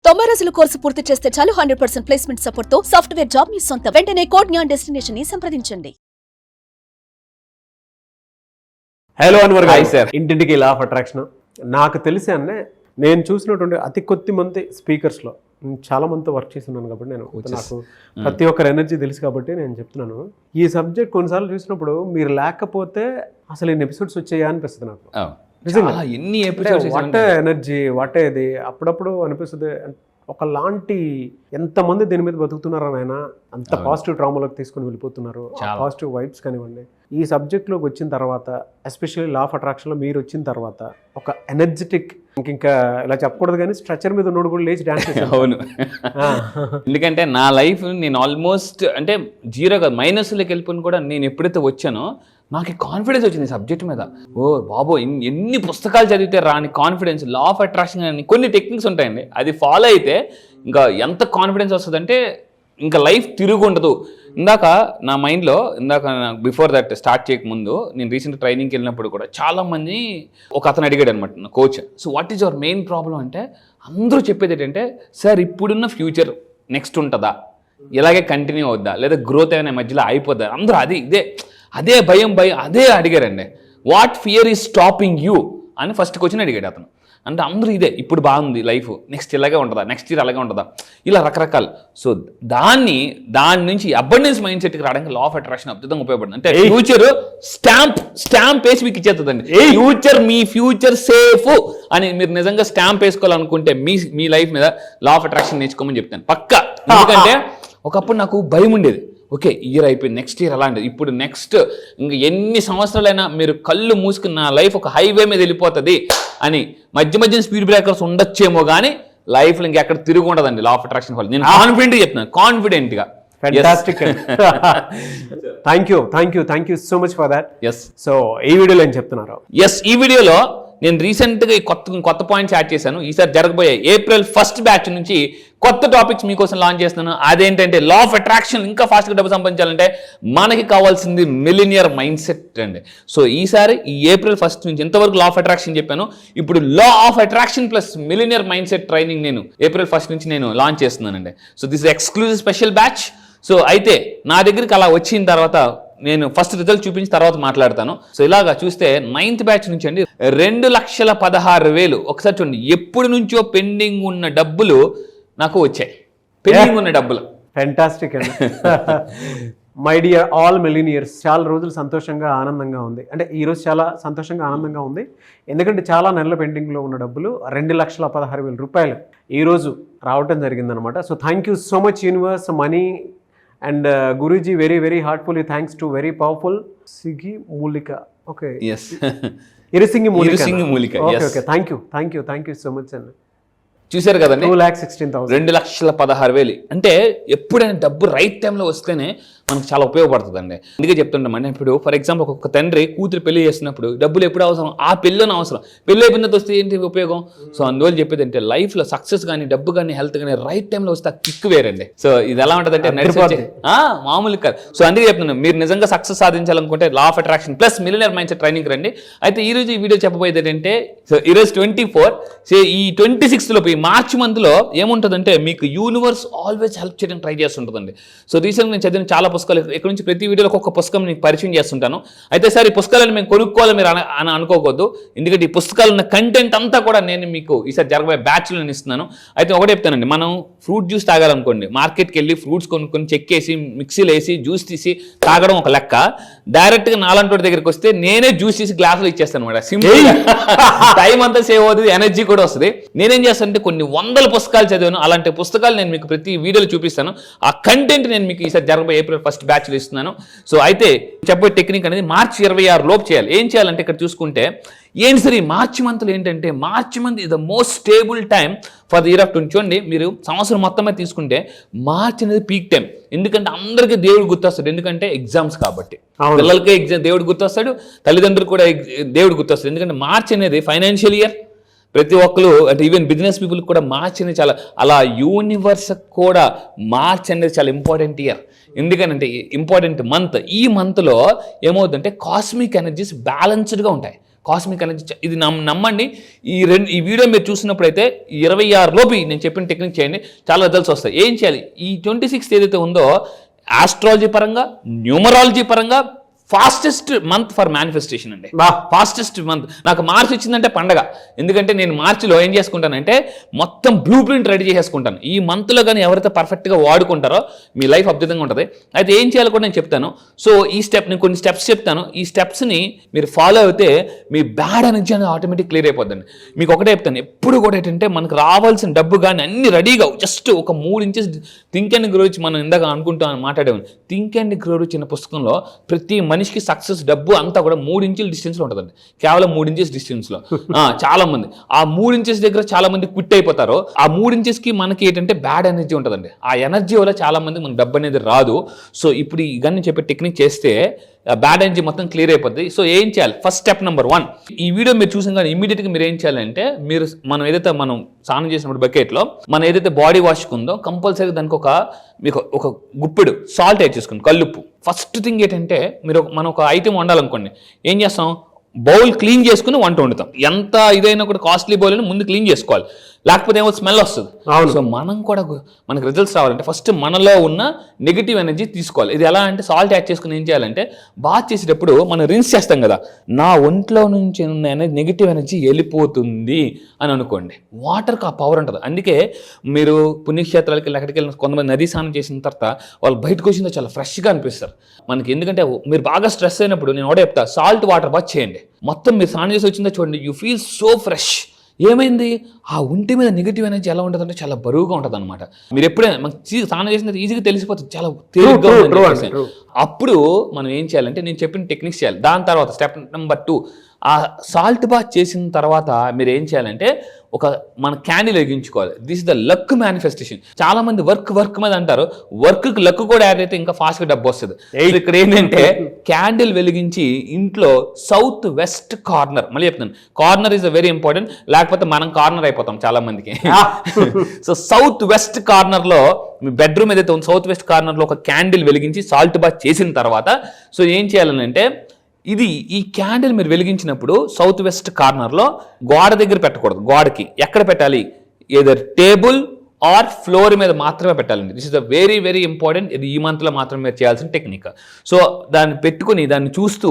90 రోజుల కోర్సు పూర్తి చేస్తే చాలు 100% ప్లేస్మెంట్ సపోర్ట్ తో సాఫ్ట్వేర్ జాబ్ మీ సొంతం. వెంటనే కోడ్ జ్ఞాన్ డెస్టినేషన్ ని సంప్రదించండి. హలో అన్వర్ హాయ్ గారు, సార్. ఇంటింటికి లా ఆఫ్ అట్రాక్షన్ నాకు తెలిసి అన్నే నేను చూసినటువంటి అతి కొద్ది మంది స్పీకర్స్లో చాలా మందితో వర్క్ చేస్తున్నాను కాబట్టి నాకు ప్రతి ఒక్కరి ఎనర్జీ తెలుసు కాబట్టి నేను చెప్తున్నాను. ఈ సబ్జెక్ట్ కొన్నిసార్లు చూసినప్పుడు మీరు లేకపోతే అసలు ఎన్ని ఎపిసోడ్స్ వచ్చాయా అనిపిస్తుంది నాకు. చాలా ఎన్ని ఎపిసోడ్స్ వాటే ఎనర్జీ వాటే ఇది అప్పుడప్పుడు అనిపిస్తుంది. ఒకలాంటి ఎంతమంది దీని మీద బతుకుతున్నారా నాయన, అంత పాజిటివ్ ట్రామాలోకి తీసుకుని వెళ్ళిపోతున్నారు. పాజిటివ్ వైబ్స్ కానివ్వండి. ఈ సబ్జెక్ట్లోకి వచ్చిన తర్వాత ఎస్పెషల్లీ లా ఆఫ్ అట్రాక్షన్లో మీరు వచ్చిన తర్వాత ఒక ఎనర్జెటిక్, ఇంకా ఇలా చెప్పకూడదు కానీ స్ట్రక్చర్ మీద ఉన్నోడు కూడా లేచి డాన్స్ చేశాను. అవును, ఎందుకంటే నా లైఫ్ నేను ఆల్మోస్ట్ అంటే జీరో కాదు మైనస్లోకి వెళ్ళిపోయిన కూడా నేను ఎప్పుడైతే వచ్చానో నాకు కాన్ఫిడెన్స్ వచ్చింది సబ్జెక్ట్ మీద. ఓ బాబో, ఎన్ని పుస్తకాలు చదివితే రాని కాన్ఫిడెన్స్. లా ఆఫ్ అట్రాక్షన్ అని కొన్ని టెక్నిక్స్ ఉంటాయండి, అది ఫాలో అయితే ఇంకా ఎంత కాన్ఫిడెన్స్ వస్తుందంటే ఇంకా లైఫ్ తిరుగు ఉండదు. ఇందాక నా మైండ్లో బిఫోర్ దట్ స్టార్ట్ చేయకముందు నేను రీసెంట్ ట్రైనింగ్కి వెళ్ళినప్పుడు కూడా చాలామంది ఒక అతను అడిగాడు అనమాట నా coach. So what is your main problem అంటే అందరూ చెప్పేది ఏంటంటే, సార్ ఇప్పుడున్న ఫ్యూచర్ నెక్స్ట్ ఉంటుందా, ఇలాగే కంటిన్యూ అవుద్దా, లేదా గ్రోత్ అయినా మధ్యలో అయిపోద్దా, అందరూ అదే భయం అదే అడిగారండి. What fear is stopping you అని ఫస్ట్ క్వశ్చన్ అడిగాడు అతను. అంటే అందరూ ఇదే, ఇప్పుడు బాగుంది లైఫ్, నెక్స్ట్ ఇలాగే ఉంటుందా, నెక్స్ట్ ఇయర్ అలాగే ఉంటుందా, ఇలా రకరకాలు. సో దాని నుంచి అబండెన్స్ మైండ్ సెట్కి రావడానికి లా ఆఫ్ అట్రాక్షన్ అద్భుతంగా ఉపయోగపడుతుంది. అంటే ఫ్యూచర్ స్టాంప్ వేసి మీకు ఇచ్చేస్తుందండి. మీ ఫ్యూచర్ సేఫ్ అని మీరు నిజంగా స్టాంప్ వేసుకోవాలనుకుంటే మీ లైఫ్ మీద లా ఆఫ్ అట్రాక్షన్ నేర్చుకోమని చెప్తాను పక్కా. ఎందుకంటే ఒకప్పుడు నాకు భయం ఉండేది. ఓకే, ఇయర్ అయిపోయింది, నెక్స్ట్ ఇయర్ అలా ఉండేది. ఇప్పుడు నెక్స్ట్ ఇంకా ఎన్ని సంవత్సరాలైనా మీరు కళ్ళు మూసుకుని నా లైఫ్ ఒక హైవే మీద వెళ్ళిపోతుంది అని మధ్య స్పీడ్ బ్రేకర్స్ ఉండొచ్చేమో కానీ లైఫ్లో ఇంకెక్కడ తిరిగి ఉండదండి లా ఆఫ్ అట్రాక్షన్ వల్ల. నేను కాన్ఫిడెంట్గా చెప్తున్నాను, కాన్ఫిడెంట్గా. Fantastic. Thank you so much for that. Yes. So ఈ వీడియోలో ఏం చెప్తున్నారు? ఎస్, ఈ వీడియోలో నేను రీసెంట్గా కొత్త పాయింట్స్ యాడ్ చేశాను. ఈసారి జరగబోయే April 1st బ్యాచ్ నుంచి కొత్త టాపిక్స్ మీకోసం లాంచ్ చేస్తున్నాను. అదేంటంటే లా ఆఫ్ అట్రాక్షన్ ఇంకా ఫాస్ట్గా డబ్బు సంపాదించాలంటే మనకి కావాల్సింది మిలినియర్ మైండ్ సెట్ అండి. సో ఈసారి ఈ April 1st నుంచి ఇంతవరకు లా ఆఫ్ అట్రాక్షన్ చెప్పాను, ఇప్పుడు లా of attraction plus millionaire mind set training నేను April 1st నుంచి నేను లాంచ్ చేస్తున్నానండి. So this exclusive special batch. So అయితే నా దగ్గరికి అలా వచ్చిన తర్వాత నేను ఫస్ట్ రిజల్ట్ చూపించిన తర్వాత మాట్లాడతాను. సో ఇలాగా చూస్తే 9th బ్యాచ్ నుంచి అండి 2,16,000 ఒకసారి చూడండి, ఎప్పుడు నుంచో పెండింగ్ ఉన్న డబ్బులు నాకు వచ్చాయి. పెండింగ్ ఉన్న డబ్బులు. ఫ్యాంటాస్టిక్ అండి. మై డియర్ ఆల్ మిలీనియర్స్, చాలా రోజులు సంతోషంగా ఆనందంగా ఉంది. అంటే ఈరోజు చాలా సంతోషంగా ఆనందంగా ఉంది, ఎందుకంటే చాలా నెలల పెండింగ్లో ఉన్న డబ్బులు 2,16,000 రూపాయలు ఈరోజు రావటం జరిగిందనమాట. So thank you so much universe, money and Guruji, very very heartfully thanks to very powerful సిగి మూలిక. ఓకే, ఇరిసింగి మూలిక. Okay, thank you so much అండి. చూశారు కదండి, 2,16,000. 2,16,000 అంటే ఎప్పుడైనా డబ్బు రైట్ టైంలో వస్తేనే మనకు చాలా ఉపయోగపడుతుందండి. అందుకే చెప్తుంటామండి, ఇప్పుడు ఫర్ ఎగ్జాంపుల్ ఒక తండ్రి కూతురు పెళ్లి చేసినప్పుడు డబ్బులు ఎప్పుడు అవసరం, ఆ పెళ్ళిని అవసరం, పెళ్ళి అయిపోయిన వస్తే ఏంటి ఉపయోగం. సో అందువల్ల చెప్పేది అంటే లైఫ్లో సక్సెస్ కానీ డబ్బు కానీ హెల్త్ కానీ రైట్ టైంలో వస్తే కిక్ వేరండి. సో ఇది ఎలా ఉంటుంది అంటే మామూలు కాదు. సో అందుకే చెప్తున్నాను, మీరు నిజంగా సక్సెస్ సాధించాలనుకుంటే law of attraction plus millionaire mind set training రండి. అయితే ఈ రోజు ఈ వీడియో చెప్పబోయేది ఏంటంటే, సో ఈరోజు 24, సో ఈ 26 లోపు మార్చ్ మంత్లో ఏముంటుందంటే మీకు యూనివర్స్ ఆల్వేస్ హెల్ప్ చేయడానికి ట్రై చేస్తుంటుందండి. సో రీసెంట్గా నేను చదివిన చాలా పుస్తకాలు, ఇక్కడ నుంచి ప్రతి వీడియోలో ఒక్కొక్క పుస్తకం మీకు పరిచయం చేస్తుంటాను. అయితే సార్ ఈ పుస్తకాలను మేము కొనుక్కోవాలి మీరు అని అనుకోకూడదు, ఎందుకంటే ఈ పుస్తకాలు ఉన్న కంటెంట్ అంతా కూడా నేను మీకు ఈసారి జరగబోయే బ్యాచ్లో నేను ఇస్తున్నాను. అయితే ఒకటే చెప్తానండి, మనం ఫ్రూట్ జ్యూస్ తాగాలనుకోండి, మార్కెట్కి వెళ్ళి ఫ్రూట్స్ కొనుక్కొని చెక్కేసి మిక్సీలో వేసి జ్యూస్ తీసి తాగడం ఒక లెక్క. డైరెక్ట్గా నాలంటి దగ్గరికి వస్తే నేనే జ్యూస్ తీసి గ్లాసులో ఇచ్చేస్తాను అనమాట. సింపుల్, టైం అంతా సేవ్ అవుతుంది, ఎనర్జీ కూడా వస్తుంది. నేనేం చేస్తానంటే కొన్ని 100 పుస్తకాలు చదివాను, అలాంటి పుస్తకాలు నేను మీకు ప్రతి వీడియోలో చూపిస్తాను. ఆ కంటెంట్ నేను మీకు ఈసారి జరగబోయే April 1st బ్యాచ్లో ఇస్తున్నాను. సో అయితే చెప్పే టెక్నిక్ అనేది మార్చి 26 లోపు చేయాలి. ఏం చేయాలంటే ఇక్కడ చూసుకుంటే ఏంటి సరే మార్చి మంత్లో ఏంటంటే, March month is the most stable time for the year of 20. చూడండి, మీరు సంవత్సరం మొత్తమే తీసుకుంటే మార్చి అనేది పీక్ టైం. ఎందుకంటే అందరికీ దేవుడు గుర్తొస్తాడు, ఎందుకంటే ఎగ్జామ్స్ కాబట్టి. పిల్లలకే దేవుడు గుర్తొస్తాడు, తల్లిదండ్రులు కూడా దేవుడు గుర్తొస్తాడు. ఎందుకంటే మార్చి అనేది ఫైనాన్షియల్ ఇయర్. ప్రతి ఒక్కరు అంటే ఈవెన్ బిజినెస్ పీపుల్ కూడా మార్చ్ అనేది చాలా, అలా యూనివర్స్ కూడా మార్చ్ అనేది చాలా ఇంపార్టెంట్ ఇయర్. ఎందుకంటే ఇంపార్టెంట్ మంత్. ఈ మంత్లో ఏమవుతుందంటే కాస్మిక్ ఎనర్జీస్ బ్యాలెన్స్డ్గా ఉంటాయి. కాస్మిక్ ఎనర్జీ ఇది నమ్మండి. ఈ వీడియో మీరు చూసినప్పుడైతే 26 లోపు నేను చెప్పిన టెక్నిక్ చేయండి, చాలా రిజల్ట్స్ వస్తాయి. ఏం చేయాలి, ఈ 26th ఏదైతే ఉందో ఆస్ట్రాలజీ పరంగా, న్యూమరాలజీ పరంగా ఫాస్టెస్ట్ మంత్ ఫర్ మేనిఫెస్టేషన్ అండి. Fastest month. నాకు మార్చి వచ్చిందంటే పండగ, ఎందుకంటే నేను మార్చిలో ఏం చేసుకుంటానంటే మొత్తం బ్లూ ప్రింట్ రెడీ చేసేసుకుంటాను. ఈ మంత్లో కానీ ఎవరైతే పర్ఫెక్ట్గా వాడుకుంటారో మీ లైఫ్ అద్భుతంగా ఉంటుంది. అయితే ఏం చేయాలో కూడా నేను చెప్తాను. సో ఈ నేను కొన్ని స్టెప్స్ చెప్తాను. ఈ స్టెప్స్ని మీరు ఫాలో అయితే మీ బ్యాడ్ ఎనర్జీ అనేది ఆటోమేటిక్ క్లియర్ అయిపోద్దండి. మీకు ఒకటే చెప్తాను, ఎప్పుడు కూడా ఏంటంటే మనకు రావాల్సిన డబ్బు కానీ అన్ని రెడీగా జస్ట్ ఒక 3 ఇంచెస్ థింక్ అండ్ గ్రో మనం ఇందాక అనుకుంటాం మాట్లాడేవాడిని. థింక్ అండ్ గ్రో చిన్న పుస్తకంలో ప్రతి మనిషికి సక్సెస్ డబ్బు అంతా కూడా 3 ఇంచుల డిస్టెన్స్లో ఉంటుందండి. కేవలం 3 ఇంచెస్ డిస్టెన్స్లో. చాలా మంది ఆ 3 ఇంచెస్ దగ్గర చాలా మంది క్విట్ అయిపోతారు. ఆ 3 ఇంచెస్కి మనకి ఏంటంటే బ్యాడ్ ఎనర్జీ ఉంటుందండి. ఆ ఎనర్జీ వల్ల చాలా మంది మనకు డబ్బు అనేది రాదు. సో ఇప్పుడు ఇవన్నీ చెప్పే టెక్నిక్ చేస్తే బ్యాడ్ ఎనర్జీ మొత్తం క్లియర్ అయిపోద్ది. సో ఏం చేయాలి, ఫస్ట్ స్టెప్ నెంబర్ 1, ఈ వీడియో మీరు చూసిన కానీ ఇమీడియట్గా మీరు ఏం చేయాలంటే మనం ఏదైతే మనం స్నానం చేసినప్పుడు బకెట్లో మనం ఏదైతే బాడీ వాష్ ఉందో కంపల్సరీ దానికి మీకు ఒక గుప్పెడు సాల్ట్ యాడ్ చేసుకోండి, కల్లుప్పు. ఫస్ట్ థింగ్ ఏంటంటే మనం ఒక ఐటెం వండాలనుకోండి, ఏం చేస్తాం, బౌల్ క్లీన్ చేసుకుని వంట వండుతాం. ఎంత ఇదైనా కూడా కాస్ట్లీ బౌల్ అని ముందు క్లీన్ చేసుకోవాలి, లేకపోతే ఏమో స్మెల్ వస్తుంది. సో మనం కూడా మనకు రిజల్ట్స్ రావాలంటే ఫస్ట్ మనలో ఉన్న నెగిటివ్ ఎనర్జీ తీసుకోవాలి. ఇది ఎలా అంటే సాల్ట్ యాడ్ చేసుకుని ఏం చేయాలంటే బాత్ చేసేటప్పుడు మనం రిన్స్ చేస్తాం కదా, నా ఒంట్లో నుంచి ఉన్న నెగిటివ్ ఎనర్జీ వెళ్ళిపోతుంది అని అనుకోండి. వాటర్కి ఆ పవర్ ఉంటుంది. అందుకే మీరు పుణ్యక్షేత్రాలకి ఎక్కడికి వెళ్ళిన కొంతమంది నదీ స్నానం చేసిన తర్వాత వాళ్ళు బయటకు వచ్చిందో చాలా ఫ్రెష్గా అనిపిస్తారు మనకి. ఎందుకంటే మీరు బాగా స్ట్రెస్ అయినప్పుడు నేను ఒకటే చెప్తా, సాల్ట్ వాటర్ బాత్ చేయండి. మొత్తం మీరు స్నానం చేసి వచ్చిందో చూడండి, యూ ఫీల్ సో ఫ్రెష్. ఏమైంది, ఆ ఒంటి మీద నెగిటివ్ ఎనర్జీ ఎలా ఉంటుందంటే చాలా బరువుగా ఉంటుంది అనమాట. మీరు ఎప్పుడైనా మనకి స్నానం చేసిన ఈజీగా తెలిసిపోతుంది, చాలా తేలిగ్గా ఉంటుంది. అప్పుడు మనం ఏం చేయాలంటే నేను చెప్పిన టెక్నిక్స్ చేయాలి. దాని తర్వాత స్టెప్ నెంబర్ 2, ఆ సాల్ట్ బాత్ చేసిన తర్వాత మీరు ఏం చేయాలంటే మన క్యాండిల్ వెలిగించుకోవాలి. This is the luck manifestation. చాలా మంది వర్క్ మీద అంటారు, వర్క్ లక్ కూడా యాడ్ అయితే ఇంకా ఫాస్ట్గా డబ్బు వస్తుంది. ఇక్కడ ఏంటంటే క్యాండిల్ వెలిగించి ఇంట్లో సౌత్ వెస్ట్ కార్నర్, మళ్ళీ చెప్తాను, corner is a very important, లేకపోతే మనం కార్నర్ అయిపోతాం చాలా మందికి. సో సౌత్ వెస్ట్ కార్నర్లో మీ బెడ్రూమ్ ఏదైతే ఉంది, సౌత్ వెస్ట్ కార్నర్లో ఒక క్యాండిల్ వెలిగించి సాల్ట్ బాత్ చేసిన తర్వాత సో ఏం చేయాలంటే ఈ క్యాండిల్ మీరు వెలిగించినప్పుడు సౌత్ వెస్ట్ కార్నర్లో గోడ దగ్గర పెట్టకూడదు. గోడకి ఎక్కడ పెట్టాలి, ఏదర్ టేబుల్ ఆర్ ఫ్లోర్ మీద మాత్రమే పెట్టాలండి. This is a very very important. ఇది ఈ మంత్లో మాత్రమే మీరు చేయాల్సిన టెక్నిక్. సో దాన్ని పెట్టుకుని దాన్ని చూస్తూ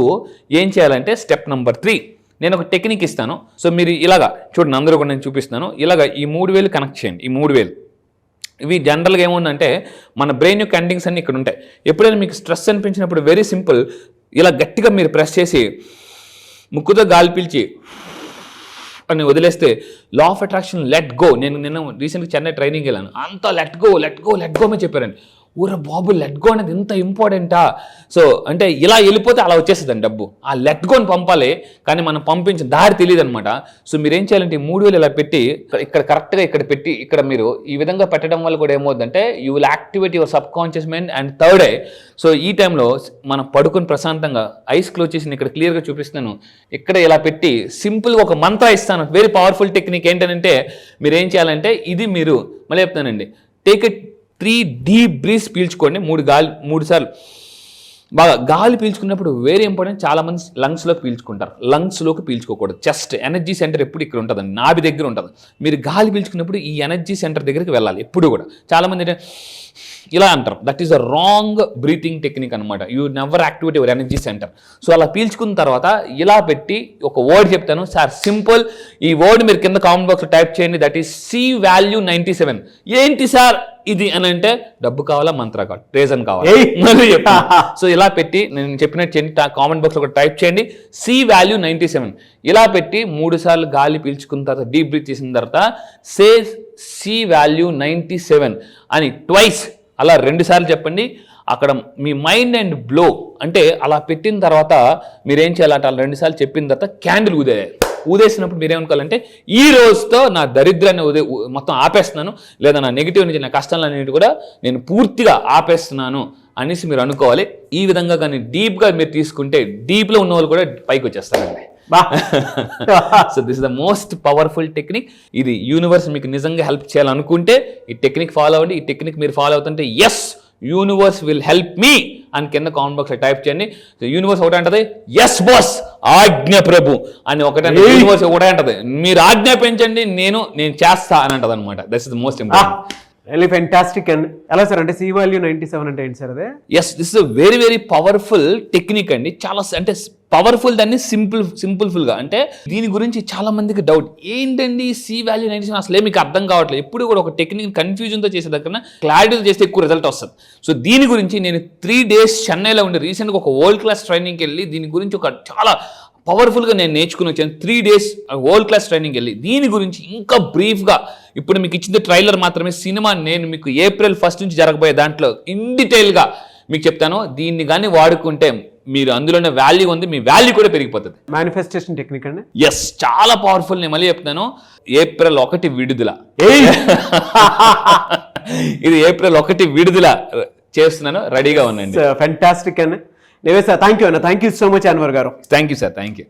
ఏం చేయాలంటే స్టెప్ నెంబర్ 3, నేను ఒక టెక్నిక్ ఇస్తాను. సో మీరు ఇలాగా చూడండి, అందరూ కూడా నేను చూపిస్తాను. ఇలాగా ఈ 3 వేలు కనెక్ట్ చేయండి. ఈ 3 వేలు ఇవి జనరల్గా ఏముందంటే మన బ్రెయిన్ యొక్క ఎండింగ్స్ అన్ని ఇక్కడ ఉంటాయి. ఎప్పుడైనా మీకు స్ట్రెస్ అనిపించినప్పుడు వెరీ సింపుల్, ఇలా గట్టిగా మీరు ప్రెస్ చేసి ముక్కుతో గాలి పీల్చి అని వదిలేస్తే లా ఆఫ్ అట్రాక్షన్ లెట్ గో. నేను రీసెంట్గా చెన్నై ట్రైనింగ్ వెళ్ళాను, అంతా లెట్ గో అని చెప్పారండి. ఊరా బాబు, లెట్ గో అనేది ఇంత ఇంపార్టెంటా? సో అంటే ఇలా వెళ్ళిపోతే అలా వచ్చేస్తుందండి డబ్బు. ఆ లెట్ గోని పంపాలి, కానీ మనం పంపించిన దారి తెలియదు అనమాట. సో మీరు ఏం చేయాలంటే 3,000 ఇలా పెట్టి ఇక్కడ కరెక్ట్గా ఇక్కడ పెట్టి ఇక్కడ మీరు ఈ విధంగా పెట్టడం వల్ల కూడా ఏమవుతుందంటే you will activate your sub conscious mind. And third I, so ఈ టైంలో మనం పడుకొని ప్రశాంతంగా ఐస్ క్లోజ్ చేసి ఇక్కడ క్లియర్గా చూపిస్తున్నాను. ఇక్కడ ఇలా పెట్టి సింపుల్గా ఒక మంత్ర ఇస్తాను, వెరీ పవర్ఫుల్ టెక్నిక్. ఏంటంటే మీరు ఏం చేయాలంటే ఇది మీరు మళ్ళీ చెప్తానండి, టేక్ ఇట్ 3 డీప్ బ్రీత్స్ పీల్చుకోండి. 3 సార్లు బాగా గాలి పీల్చుకున్నప్పుడు వెరీ ఇంపార్టెంట్. చాలా మంది లంగ్స్లోకి పీల్చుకుంటారు, లంగ్స్లోకి పీల్చుకోకూడదు. చెస్ట్ ఎనర్జీ సెంటర్ ఎప్పుడు ఇక్కడ ఉంటుందండి, నాభి దగ్గర ఉంటుంది. మీరు గాలి పీల్చుకున్నప్పుడు ఈ ఎనర్జీ సెంటర్ దగ్గరికి వెళ్ళాలి ఎప్పుడు కూడా. చాలామంది ఇలా అంటారు, that is a wrong breathing technique అనమాట. You never activate your energy centre. So అలా పీల్చుకున్న తర్వాత ఇలా పెట్టి ఒక వర్డ్ చెప్తాను సార్, సింపుల్. ఈ వర్డ్ మీరు కింద కామెంట్ బాక్స్లో టైప్ చేయండి, దట్ ఈస్ C-value-97. ఏంటి సార్ ఇది అని అంటే డబ్బు కావాలా, మంత్ర కావాలి, రీజన్ కావాలి. సో ఇలా పెట్టి నేను చెప్పినట్టు చేయండి, కామెంట్ బాక్స్లో కూడా టైప్ చేయండి C-value-97. ఇలా పెట్టి 3 సార్లు గాలి పీల్చుకున్న తర్వాత డీప్ బ్రీత్ చేసిన తర్వాత సే C-value-97 అని ట్వైస్, అలా 2 సార్లు చెప్పండి. అక్కడ మీ మైండ్ అండ్ బ్లో అంటే అలా పెట్టిన తర్వాత మీరేం చేయాలంటే అలా 2 సార్లు చెప్పిన తర్వాత క్యాండిల్ ఊదేసినప్పుడు మీరేమనుకోవాలంటే ఈ రోజుతో నా దరిద్రాన్ని మొత్తం ఆపేస్తున్నాను, లేదా నా నెగిటివ్ నుంచి నా కష్టాలన్నిటి కూడా నేను పూర్తిగా ఆపేస్తున్నాను అనేసి మీరు అనుకోవాలి. ఈ విధంగా కానీ డీప్గా మీరు తీసుకుంటే డీప్లో ఉన్న వాళ్ళు కూడా పైకి వచ్చేస్తారండి. So this is the most powerful technique. ఇది యూనివర్స్ మీకు నిజంగా హెల్ప్ చేయాలనుకుంటే ఈ టెక్నిక్ ఫాలో అవ్వండి. ఈ టెక్నిక్ మీరు ఫాలో అవుతుంటే yes universe will help me అని కింద కామెంట్ బాక్స్లో టైప్ చేయండి. యూనివర్స్ ఒకటి అంటది ఎస్ బాస్, ఆజ్ఞ ప్రభు అని ఒకటే ఒకటే అంటది, మీరు ఆజ్ఞాపించండి నేను చేస్తా అని అంటది అనమాట. That's the most important. Really fantastic. And ఎలా సార్ అంటే సి వాల్యూ 97 అంటే ఏంటి సార్ అదే? Yes, this is very very powerful technique అండి. చాలా అంటే పవర్ఫుల్ దాన్ని సింపుల్గా అంటే దీని గురించి చాలా మందికి డౌట్ ఏంటండి సి వాల్యూ 97 అసలే మీకు అర్థం కావట్లేదు. ఎప్పుడు కూడా ఒక టెక్నిక్ కన్ఫ్యూజన్తో చేసేదాకన్నా క్లారిటీతో చేస్తే ఎక్కువ రిజల్ట్ వస్తుంది. సో దీని గురించి నేను 3 days చెన్నైలో ఉండి రీసెంట్గా ఒక వరల్డ్ క్లాస్ ట్రైనింగ్కి వెళ్ళి దీని గురించి ఒక చాలా పవర్ఫుల్గా నేను నేర్చుకుని వచ్చాను. 3 days వరల్డ్ క్లాస్ ట్రైనింగ్ వెళ్ళి దీని గురించి ఇంకా బ్రీఫ్గా ఇప్పుడు మీకు ఇచ్చింది ట్రైలర్ మాత్రమే. సినిమా నేను మీకు April 1 నుంచి జరగబోయే దాంట్లో ఇన్ డీటెయిల్గా మీకు చెప్తాను. దీన్ని కానీ వాడుకుంటే మీరు అందులోనే వాల్యూ ఉంది, మీ వాల్యూ కూడా పెరిగిపోతుంది. మేనిఫెస్టేషన్ టెక్నిక్ అండి. ఎస్, చాలా పవర్ఫుల్. నేను మళ్ళీ చెప్తాను, April 1 విడుదల. ఇది April 1 విడుదల చేస్తున్నాను, రెడీగా ఉండండి. ఫెంటాస్టిక్ అండి. సార్ థ్యాంక్ యూ అన్న, thank you so much Anwar గారు. Thank you sir, thank you.